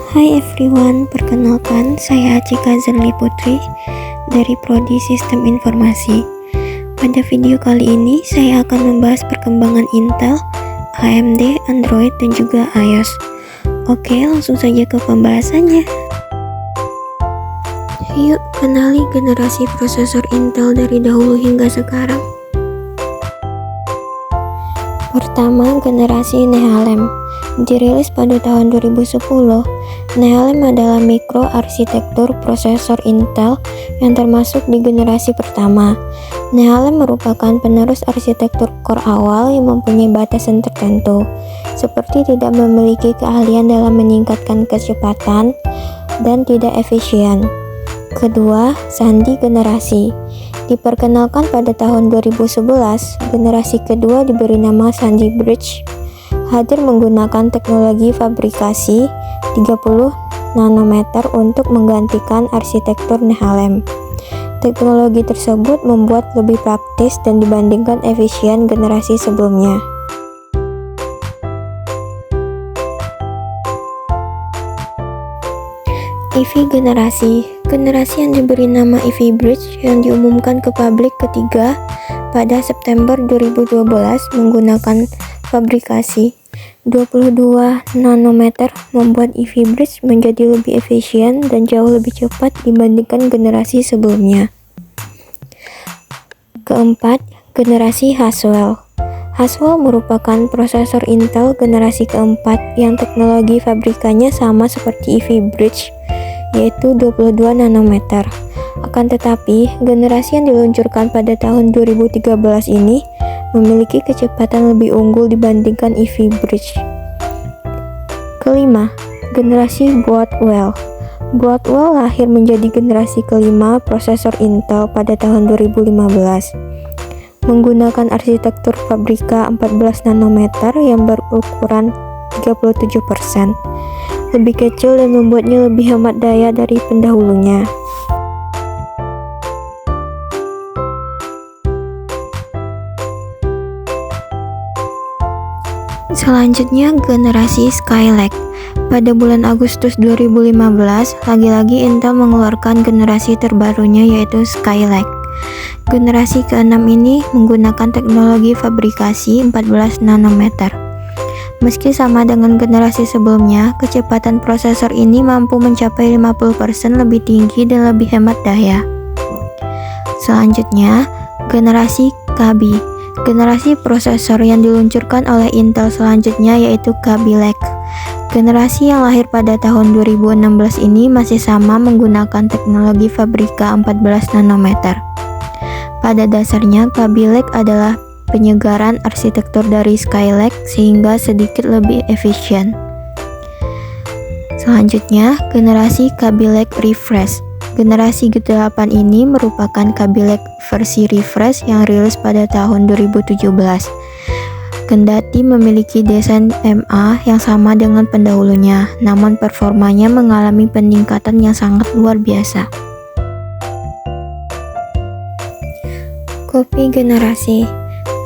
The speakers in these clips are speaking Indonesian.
Hai everyone, perkenalkan saya Acika Zerli Putri dari Prodi Sistem Informasi. Pada video kali ini saya akan membahas perkembangan Intel, AMD, Android, dan juga iOS. Oke, langsung saja ke pembahasannya. Yuk, kenali generasi prosesor Intel dari dahulu hingga sekarang. Pertama, generasi Nehalem. Dirilis pada tahun 2010, Nehalem adalah mikroarsitektur prosesor Intel yang termasuk di generasi pertama. Nehalem merupakan penerus arsitektur core awal yang mempunyai batasan tertentu, seperti tidak memiliki keahlian dalam meningkatkan kecepatan dan tidak efisien. Kedua, sandi generasi. Diperkenalkan pada tahun 2011, generasi kedua diberi nama Sandy Bridge. Hadir menggunakan teknologi fabrikasi 30 nanometer untuk menggantikan arsitektur Nehalem. Teknologi tersebut membuat lebih praktis dan dibandingkan efisien generasi sebelumnya. Ivy generasi yang diberi nama Ivy Bridge yang diumumkan ke publik ketiga pada September 2012 menggunakan fabrikasi 22 nanometer membuat Ivy Bridge menjadi lebih efisien dan jauh lebih cepat dibandingkan generasi sebelumnya. Keempat, generasi Haswell. Haswell merupakan prosesor Intel generasi keempat yang teknologi fabrikannya sama seperti Ivy Bridge, yaitu 22 nanometer. Akan tetapi, generasi yang diluncurkan pada tahun 2013 ini memiliki kecepatan lebih unggul dibandingkan Ivy Bridge. Kelima, generasi Broadwell. Broadwell lahir menjadi generasi kelima prosesor Intel pada tahun 2015. Menggunakan arsitektur Fabrica 14 nanometer yang berukuran 37%. Lebih kecil dan membuatnya lebih hemat daya dari pendahulunya. Selanjutnya, generasi Skylake. Pada bulan Agustus 2015, lagi-lagi Intel mengeluarkan generasi terbarunya yaitu Skylake. Generasi ke-6 ini menggunakan teknologi fabrikasi 14 nanometer. Meski sama dengan generasi sebelumnya, kecepatan prosesor ini mampu mencapai 50% lebih tinggi dan lebih hemat daya. Selanjutnya, generasi Kaby. Generasi prosesor yang diluncurkan oleh Intel selanjutnya yaitu Kaby Lake. Generasi yang lahir pada tahun 2016 ini masih sama menggunakan teknologi Fabrica 14 nanometer. Pada dasarnya, Kaby Lake adalah penyegaran arsitektur dari Skylake sehingga sedikit lebih efisien. Selanjutnya, generasi Kaby Lake Refresh. Generasi ke-8 ini merupakan Kaby Lake versi refresh yang rilis pada tahun 2017. Kendati memiliki desain MA yang sama dengan pendahulunya, namun performanya mengalami peningkatan yang sangat luar biasa. Copy generasi.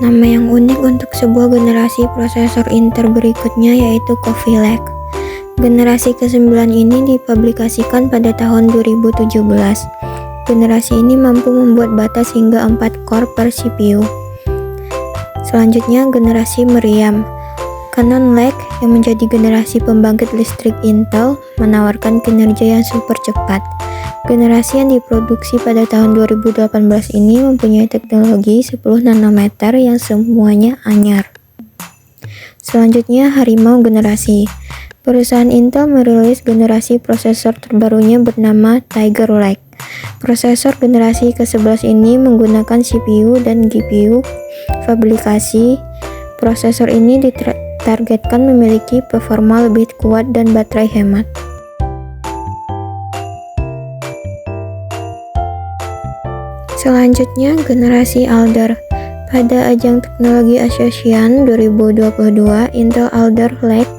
Nama yang unik untuk sebuah generasi prosesor Intel berikutnya yaitu Coffee Lake. Generasi ke-9 ini dipublikasikan pada tahun 2017. Generasi ini mampu membuat batas hingga 4 core per CPU. Selanjutnya, generasi Meriam. Cannon Lake yang menjadi generasi pembangkit listrik Intel menawarkan kinerja yang super cepat. Generasi yang diproduksi pada tahun 2018 ini mempunyai teknologi 10 nanometer yang semuanya anyar. Selanjutnya, Harimau generasi. Perusahaan Intel merilis generasi prosesor terbarunya bernama Tiger Lake. Prosesor generasi ke-11 ini menggunakan CPU dan GPU fabrikasi. Prosesor ini ditargetkan memiliki performa lebih kuat dan baterai hemat. Selanjutnya, generasi Alder. Pada ajang teknologi Association 2022, Intel Alder Lake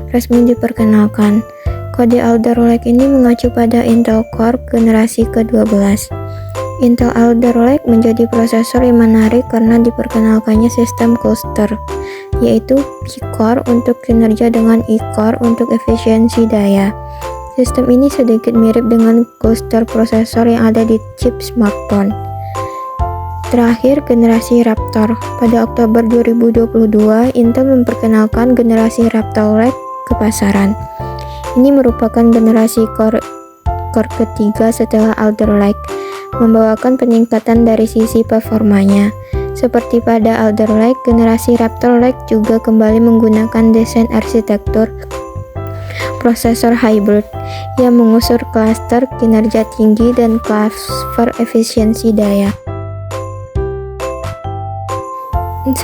resmi diperkenalkan. Kode Alder Lake ini mengacu pada Intel Core generasi ke-12. Intel Alder Lake menjadi prosesor yang menarik karena diperkenalkannya sistem cluster, yaitu P-Core untuk kinerja dengan E-Core untuk efisiensi daya. Sistem ini sedikit mirip dengan cluster prosesor yang ada di chip smartphone. Terakhir, generasi Raptor. Pada Oktober 2022, Intel memperkenalkan generasi Raptor Lake ke pasaran. Ini merupakan generasi core ketiga setelah Alder Lake, membawakan peningkatan dari sisi performanya. Seperti pada Alder Lake, generasi Raptor Lake juga kembali menggunakan desain arsitektur prosesor hybrid yang mengusung klaster kinerja tinggi dan klaster efisiensi daya.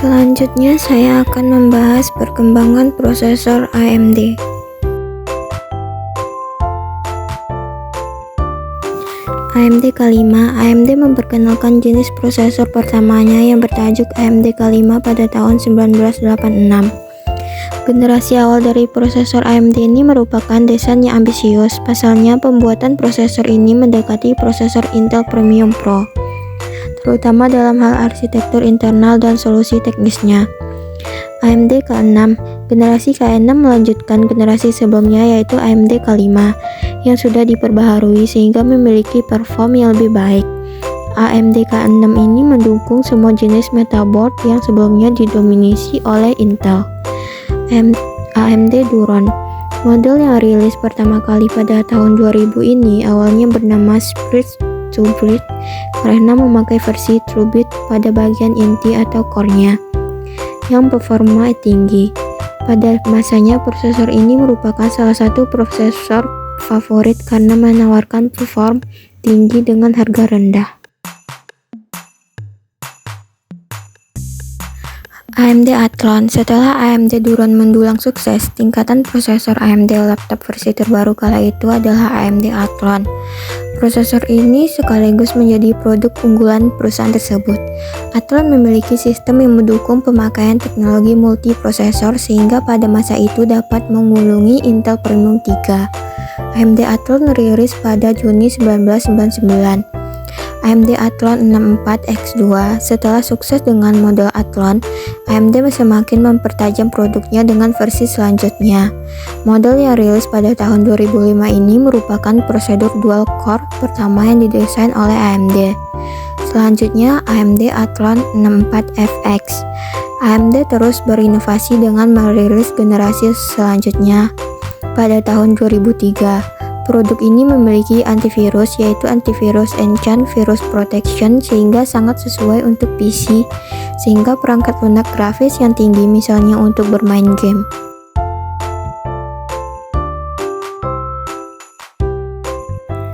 Selanjutnya saya akan membahas perkembangan prosesor AMD. AMD K5. AMD memperkenalkan jenis prosesor pertamanya yang bertajuk AMD K5 pada tahun 1986. Generasi awal dari prosesor AMD ini merupakan desain yang ambisius. Pasalnya, pembuatan prosesor ini mendekati prosesor Intel Premium Pro, terutama dalam hal arsitektur internal dan solusi teknisnya. AMD K6. Generasi K6 melanjutkan generasi sebelumnya, yaitu AMD K5, yang sudah diperbaharui sehingga memiliki perform yang lebih baik. AMD K6 ini mendukung semua jenis metaboard yang sebelumnya didominasi oleh Intel. AMD Duron. Model yang rilis pertama kali pada tahun 2000 ini awalnya bernama Spirit TrueBit karena memakai versi TrueBit pada bagian inti atau core-nya yang performa tinggi. Pada masanya, prosesor ini merupakan salah satu prosesor favorit karena menawarkan perform tinggi dengan harga rendah. AMD Athlon. Setelah AMD Duron mendulang sukses, tingkatan prosesor AMD laptop versi terbaru kala itu adalah AMD Athlon. Prosesor ini sekaligus menjadi produk unggulan perusahaan tersebut. Athlon memiliki sistem yang mendukung pemakaian teknologi multiprosesor sehingga pada masa itu dapat mengulungi Intel Premium 3. AMD Athlon rilis pada Juni 1999. AMD Athlon 64X2. Setelah sukses dengan model Athlon, AMD semakin mempertajam produknya dengan versi selanjutnya. Model yang rilis pada tahun 2005 ini merupakan prosedur dual core pertama yang didesain oleh AMD. Selanjutnya, AMD Athlon 64FX. AMD terus berinovasi dengan merilis generasi selanjutnya. Pada tahun 2003, produk ini memiliki antivirus, yaitu antivirus Enchant Virus Protection, sehingga sangat sesuai untuk PC, sehingga perangkat lunak grafis yang tinggi misalnya untuk bermain game.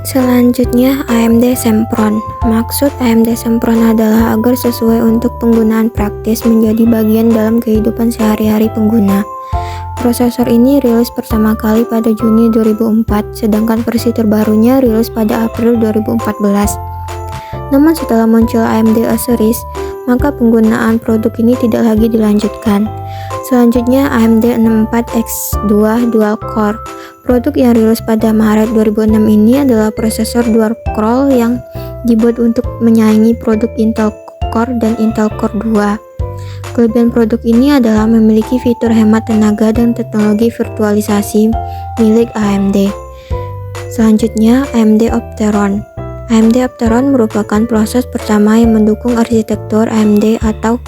Selanjutnya, AMD Sempron. Maksud AMD Sempron adalah agar sesuai untuk penggunaan praktis menjadi bagian dalam kehidupan sehari-hari pengguna. Prosesor ini rilis pertama kali pada Juni 2004, sedangkan versi terbarunya rilis pada April 2014. Namun setelah muncul AMD A Series, maka penggunaan produk ini tidak lagi dilanjutkan. Selanjutnya, AMD 64X2 Dual Core. Produk yang rilis pada Maret 2006 ini adalah prosesor dual core yang dibuat untuk menyaingi produk Intel Core dan Intel Core 2. Kelebihan produk ini adalah memiliki fitur hemat tenaga dan teknologi virtualisasi milik AMD. Selanjutnya, AMD Opteron. AMD Opteron merupakan proses pertama yang mendukung arsitektur AMD atau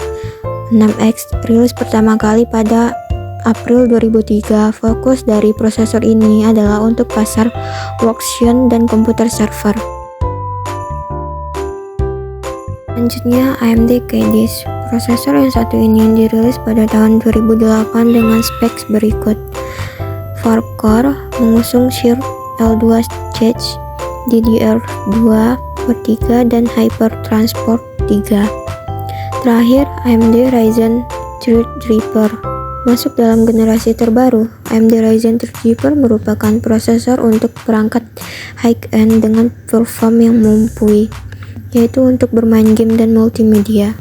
6X, rilis pertama kali pada April 2003. Fokus dari prosesor ini adalah untuk pasar workstation dan komputer server. Selanjutnya, AMD Keydis. Prosesor yang satu ini dirilis pada tahun 2008 dengan spek berikut. 4-core mengusung Shear L2 Cache, DDR2/3 dan Hyper Transport 3. Terakhir, AMD Ryzen Threadripper. Masuk dalam generasi terbaru, AMD Ryzen Threadripper merupakan prosesor untuk perangkat high-end dengan perform yang mumpuni, yaitu untuk bermain game dan multimedia.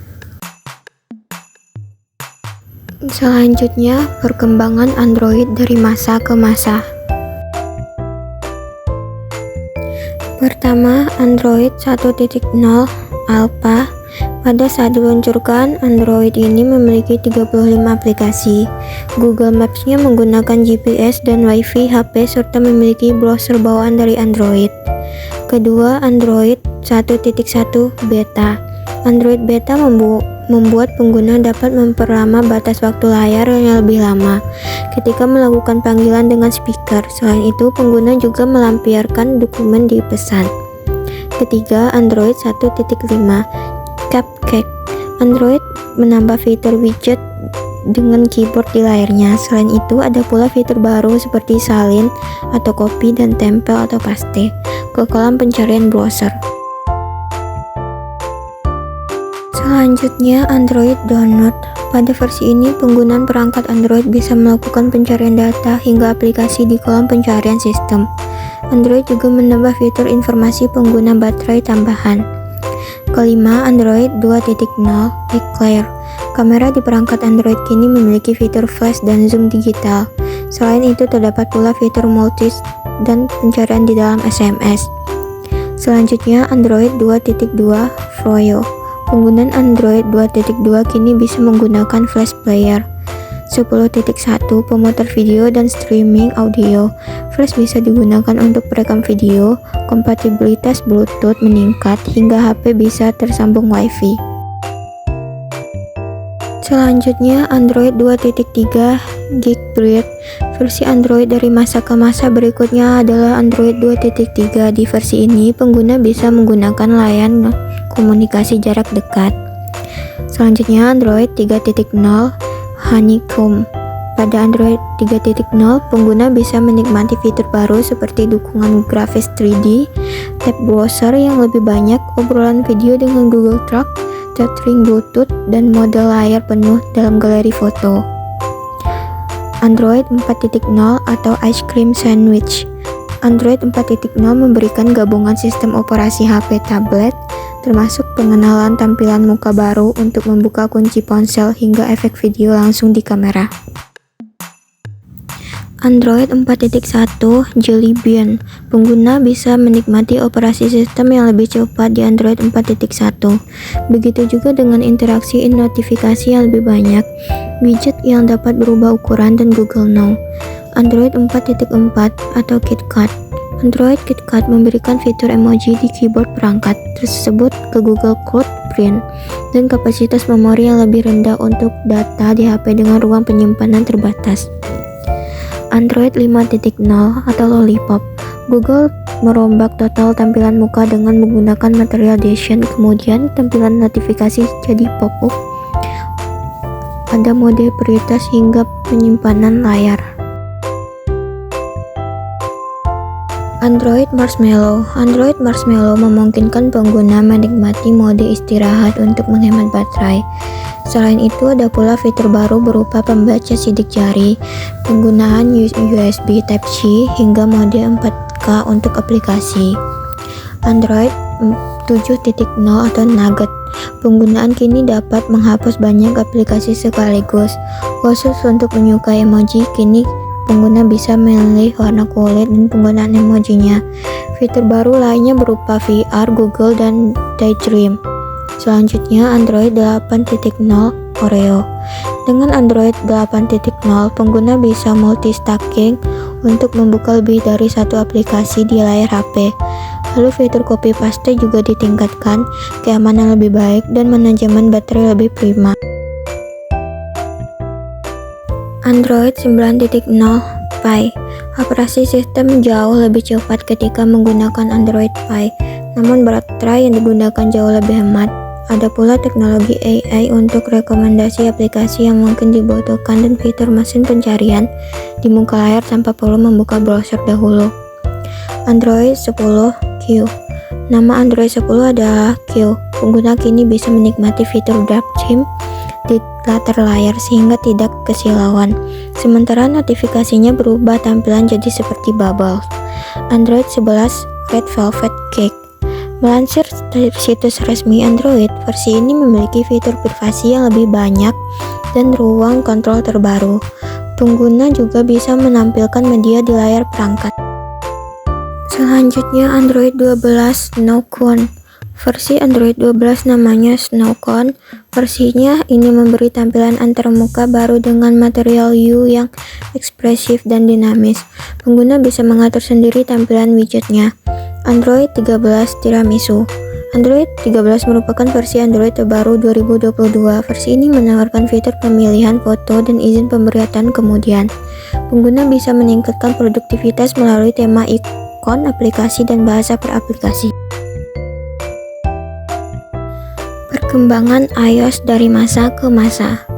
Selanjutnya, perkembangan Android dari masa ke masa. Pertama, Android 1.0 Alpha Pada saat diluncurkan, Android ini memiliki 35 aplikasi. Google Maps-nya menggunakan GPS dan Wi-Fi HP serta memiliki browser bawaan dari Android. Kedua, Android 1.1 Beta. Android Beta membuat pengguna dapat memperlama batas waktu layar yang lebih lama ketika melakukan panggilan dengan speaker. Selain itu, pengguna juga melampiaskan dokumen di pesan. Ketiga, Android 1.5 Cupcake. Android menambah fitur widget dengan keyboard di layarnya. Selain itu, ada pula fitur baru seperti salin atau copy dan tempel atau paste ke kolom pencarian browser. Selanjutnya, Android Download. Pada versi ini, penggunaan perangkat Android bisa melakukan pencarian data hingga aplikasi di kolom pencarian sistem. Android juga menambah fitur informasi pengguna baterai tambahan. Kelima, Android 2.0 Eclair. Kamera di perangkat Android kini memiliki fitur flash dan zoom digital. Selain itu, terdapat pula fitur multi dan pencarian di dalam SMS. Selanjutnya, Android 2.2 Froyo. Penggunaan Android 2.2 kini bisa menggunakan flash player. 10.1 Pemutar video dan streaming audio. Flash bisa digunakan untuk perekam video, kompatibilitas Bluetooth meningkat hingga HP bisa tersambung Wi-Fi. Selanjutnya, Android 2.3 Geekbench. Versi Android dari masa ke masa berikutnya adalah Android 2.3. Di versi ini, pengguna bisa menggunakan layanan komunikasi jarak dekat. Selanjutnya, Android 3.0 Honeycomb. Pada Android 3.0, pengguna bisa menikmati fitur baru seperti dukungan grafis 3D, tab browser yang lebih banyak, obrolan video dengan Google Talk, tethering Bluetooth, dan mode layar penuh dalam galeri foto. Android 4.0 atau Ice Cream Sandwich. Android 4.0 memberikan gabungan sistem operasi HP tablet, termasuk pengenalan tampilan muka baru untuk membuka kunci ponsel hingga efek video langsung di kamera. Android 4.1 Jelly Bean. Pengguna bisa menikmati operasi sistem yang lebih cepat di Android 4.1. Begitu juga dengan interaksi notifikasi yang lebih banyak, widget yang dapat berubah ukuran, dan Google Now. Android 4.4 atau KitKat. Android KitKat memberikan fitur emoji di keyboard perangkat tersebut ke Google Cloud Print dan kapasitas memori yang lebih rendah untuk data di HP dengan ruang penyimpanan terbatas. Android 5.0 atau Lollipop. Google merombak total tampilan muka dengan menggunakan material Dacian, kemudian tampilan notifikasi jadi pop-up. Ada mode prioritas hingga penyimpanan layar. Android Marshmallow. Android Marshmallow memungkinkan pengguna menikmati mode istirahat untuk menghemat baterai. Selain itu, ada pula fitur baru berupa pembaca sidik jari, penggunaan USB Type-C, hingga mode 4K untuk aplikasi. Android 7.0 atau Nugget. Penggunaan kini dapat menghapus banyak aplikasi sekaligus. Khusus untuk menyukai emoji, kini pengguna bisa memilih warna kulit dan penggunaan emojinya. Fitur baru lainnya berupa VR, Google, dan Daydream. Selanjutnya, Android 8.0 Oreo. Dengan Android 8.0, pengguna bisa multitasking untuk membuka lebih dari satu aplikasi di layar HP. Lalu fitur copy paste juga ditingkatkan, keamanan lebih baik, dan manajemen baterai lebih prima. Android 9.0 Pie. Operasi sistem jauh lebih cepat ketika menggunakan Android Pie, namun baterai yang digunakan jauh lebih hemat. Ada pula teknologi AI untuk rekomendasi aplikasi yang mungkin dibutuhkan dan fitur mesin pencarian di muka layar tanpa perlu membuka browser dahulu. Android 10 Q. Nama Android 10 adalah Q. Pengguna kini bisa menikmati fitur dark theme di latar layar sehingga tidak kesilauan. Sementara notifikasinya berubah tampilan jadi seperti bubble. Android 11 Red Velvet Cake. Melansir dari situs resmi Android, versi ini memiliki fitur privasi yang lebih banyak dan ruang kontrol terbaru. Pengguna juga bisa menampilkan media di layar perangkat. Selanjutnya, Android 12 Nocon versi Android 12 namanya Snowcone. Versinya ini memberi tampilan antarmuka baru dengan material UI yang ekspresif dan dinamis. Pengguna bisa mengatur sendiri tampilan widgetnya. Android 13 Tiramisu. Android 13 merupakan versi Android terbaru 2022. Versi ini menawarkan fitur pemilihan foto dan izin pemberian kemudian. Pengguna bisa meningkatkan produktivitas melalui tema ikon aplikasi dan bahasa per aplikasi. Perkembangan iOS dari masa ke masa.